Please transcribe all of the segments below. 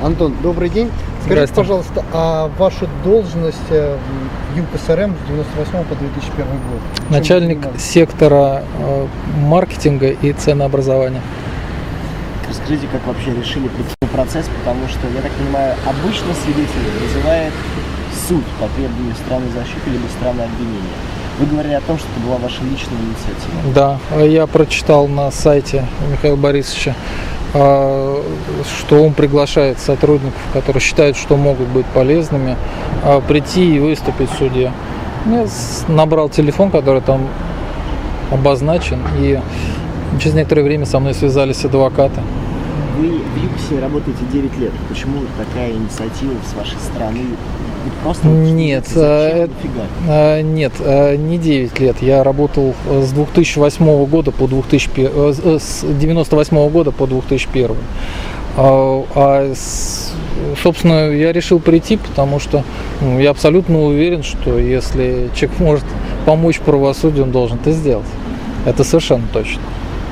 Антон, добрый день. Скажите, пожалуйста, а ваша должность в ЮКСРМ с 98 по 2001 год? Начальник сектора маркетинга и ценообразования. Расскажите, как вообще решили прийти на процесс, потому что, я так понимаю, обычно свидетель вызывает суд по требованию страны защиты либо страны обвинения. Вы говорили о том, что это была ваша личная инициатива. Да, я прочитал на сайте Михаила Борисовича, что он приглашает сотрудников, которые считают, что могут быть полезными, прийти и выступить в суде. Я набрал телефон, который там обозначен, и через некоторое время со мной связались адвокаты. Вы в ЮКСе работаете 9 лет. Почему такая инициатива с вашей стороны? Просто нет, не 9 лет. Я работал с 2008 года по 2001, с 98 года по 2001. Собственно, я решил прийти, потому что я абсолютно уверен, что если человек может помочь правосудию, он должен это сделать. Это совершенно точно.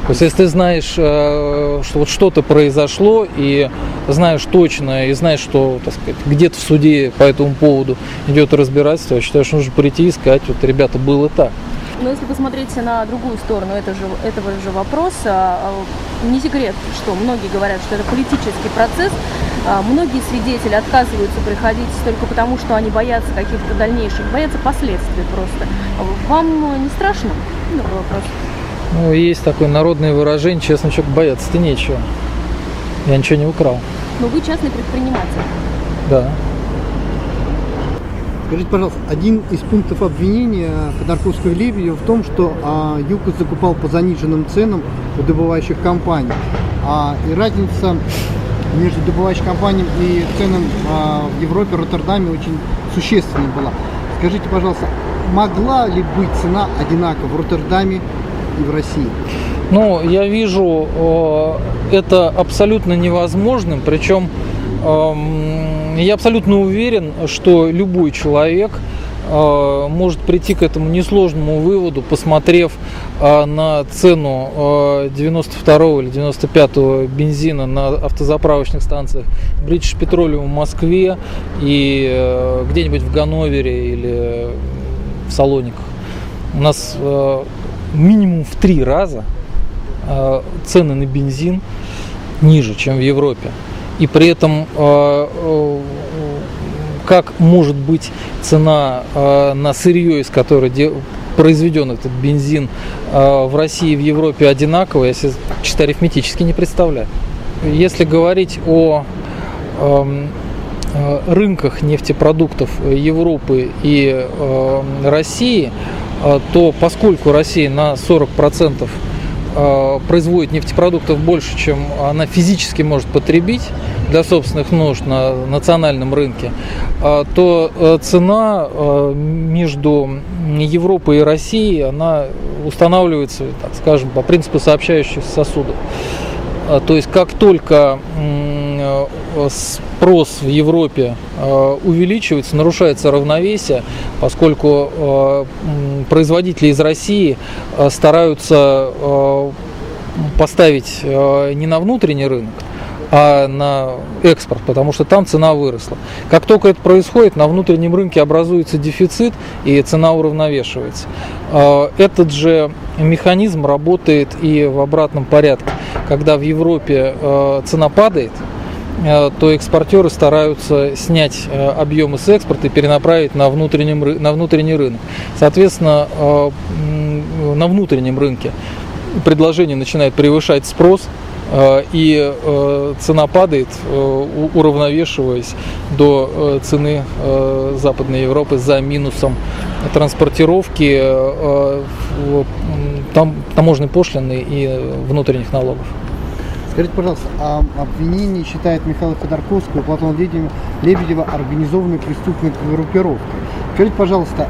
То есть, если ты знаешь, что вот что-то произошло, и знаешь точно, и знаешь, что, так сказать, где-то в суде по этому поводу идет разбирательство, я считаю, что нужно прийти и сказать, вот, ребята, было так. Но если посмотреть на другую сторону этого же вопроса, не секрет, что многие говорят, что это политический процесс. Многие свидетели отказываются приходить только потому, что они боятся каких-то дальнейших, боятся последствий просто. Вам не страшно? Такой вопрос. Ну, есть такое народное выражение: честный человек, бояться-то нечего. Я ничего не украл. Но вы частный предприниматель. Да. Скажите, пожалуйста, один из пунктов обвинения Ходорковского и Лебедева в том, что ЮКОС закупал по заниженным ценам у добывающих компаний. И разница между добывающей компанией и ценами в Европе, Роттердаме очень существенной была. Скажите, пожалуйста, могла ли быть цена одинакова в Роттердаме и в России? Ну, я вижу это абсолютно невозможным, причем я абсолютно уверен, что любой человек может прийти к этому несложному выводу, посмотрев на цену 92-го или 95-го бензина на автозаправочных станциях British Petroleum в Москве и где-нибудь в Ганновере или в Салониках. У нас минимум в 3 раза цены на бензин ниже, чем в Европе. И при этом как может быть цена на сырье, из которой произведен этот бензин, в России и в Европе одинаковая, я себе чисто арифметически не представляю. Если говорить о рынках нефтепродуктов Европы и России, то поскольку Россия на 40% производит нефтепродуктов больше, чем она физически может потребить для собственных нужд на национальном рынке, то цена между Европой и Россией, она устанавливается, так скажем, по принципу сообщающихся сосудов. То есть как только спрос в Европе увеличивается, нарушается равновесие, поскольку производители из России стараются поставить не на внутренний рынок, а на экспорт, потому что там цена выросла. Как только это происходит, на внутреннем рынке образуется дефицит и цена уравновешивается. Этот же механизм работает и в обратном порядке. Когда в Европе цена падает, то экспортеры стараются снять объемы с экспорта и перенаправить на внутренний рынок. Соответственно, на внутреннем рынке предложение начинает превышать спрос, и цена падает, уравновешиваясь до цены Западной Европы за минусом транспортировки, таможенной пошлины и внутренних налогов. Скажите, пожалуйста, обвинение считает Михаила Ходорковского и Платона Лебедева организованной преступной группировкой. Скажите, пожалуйста,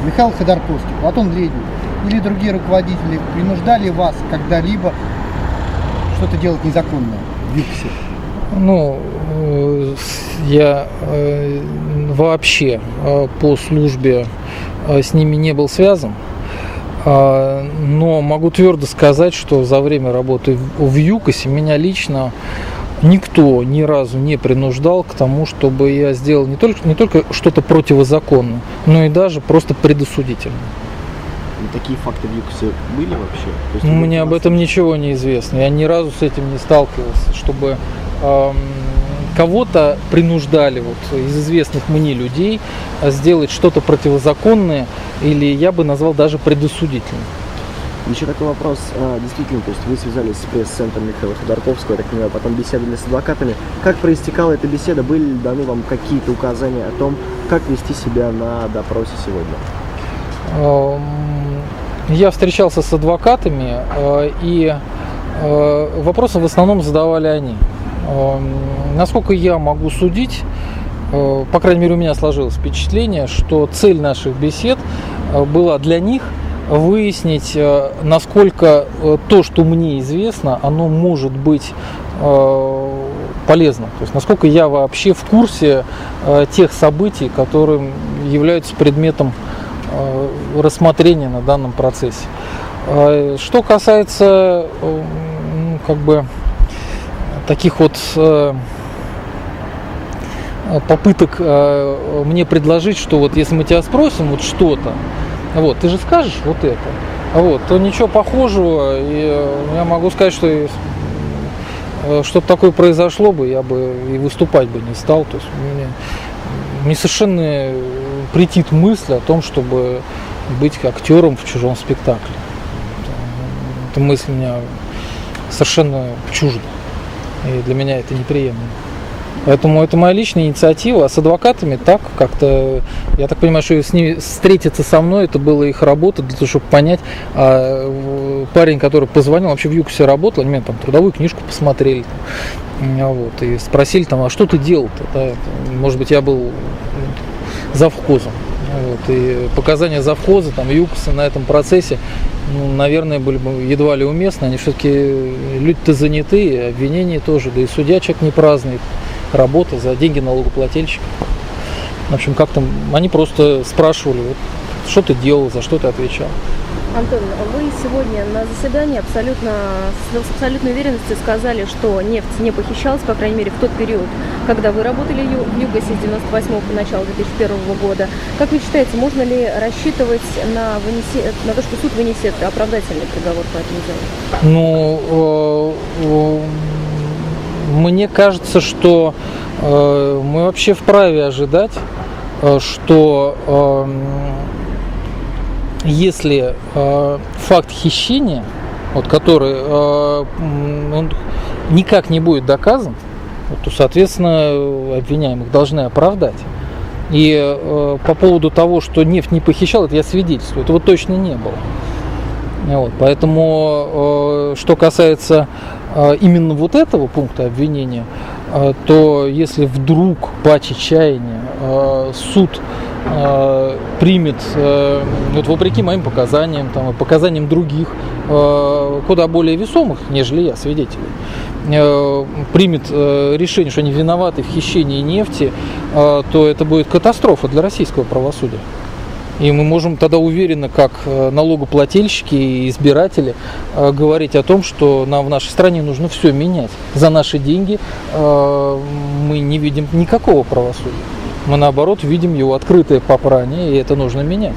Михаил Ходорковский, Платон Лебедев или другие руководители принуждали вас когда-либо что-то делать незаконное в ЮКСе? Ну, я вообще по службе с ними не был связан, но могу твердо сказать, что за время работы в ЮКОСе меня лично никто ни разу не принуждал к тому, чтобы я сделал не только что-то противозаконное, но и даже просто предосудительное. И такие факты в ЮКОСе были вообще? То есть Мне об этом ничего не известно. Я ни разу с этим не сталкивался, чтобы кого-то принуждали из известных мне людей сделать что-то противозаконное, или я бы назвал даже предосудительным. Еще такой вопрос. Действительно, то есть вы связались с пресс-центром Михаила Ходорковского, я так понимаю, потом беседовали с адвокатами. Как проистекала эта беседа? Были ли даны вам какие-то указания о том, как вести себя на допросе сегодня? Я встречался с адвокатами, и вопросы в основном задавали они. Насколько я могу судить, по крайней мере, у меня сложилось впечатление, что цель наших бесед была для них выяснить, насколько то, что мне известно, оно может быть полезно. То есть, насколько я вообще в курсе тех событий, которые являются предметом рассмотрения на данном процессе. Что касается таких попыток мне предложить, что если мы тебя спросим что-то, ты же скажешь это, то ничего похожего, и я могу сказать, что что-то такое произошло бы, я бы и выступать бы не стал. То есть мне совершенно претит мысль о том, чтобы быть актером в чужом спектакле. Эта мысль меня совершенно чужда, и для меня это неприемлемо. Поэтому это моя личная инициатива, а с адвокатами так как-то, я так понимаю, что с ними встретиться со мной, это была их работа для того, чтобы понять, парень, который позвонил, вообще в ЮКОСе работал, они меня там трудовую книжку посмотрели, и спросили а что ты делал-то, да? Может быть, я был завхозом, и показания завхоза, ЮКОСа на этом процессе, наверное, были бы едва ли уместны, они все-таки люди-то заняты, обвинения тоже, да и судья человек не праздный, работа за деньги налогоплательщиков. В общем, они просто спрашивали, что ты делал, за что ты отвечал. Антон, вы сегодня на заседании с абсолютной уверенностью сказали, что нефть не похищалась, по крайней мере, в тот период, когда вы работали в ЮКОСе с 98 по начало 2001 года. Как вы считаете, можно ли рассчитывать на то, что суд вынесет оправдательный приговор по этому делу? Мне кажется, что мы вообще вправе ожидать, что если факт хищения, который он никак не будет доказан, то, соответственно, обвиняемых должны оправдать. И по поводу того, что нефть не похищала, это я свидетельствую, этого точно не было. Поэтому, что касается именно этого пункта обвинения, то если вдруг по чаяния суд примет, вопреки моим показаниям, и показаниям других, куда более весомых, нежели я, свидетелей, примет решение, что они виноваты в хищении нефти, то это будет катастрофа для российского правосудия. И мы можем тогда уверенно, как налогоплательщики и избиратели, говорить о том, что нам в нашей стране нужно все менять. За наши деньги мы не видим никакого правосудия. Мы, наоборот, видим его открытое попрание, и это нужно менять.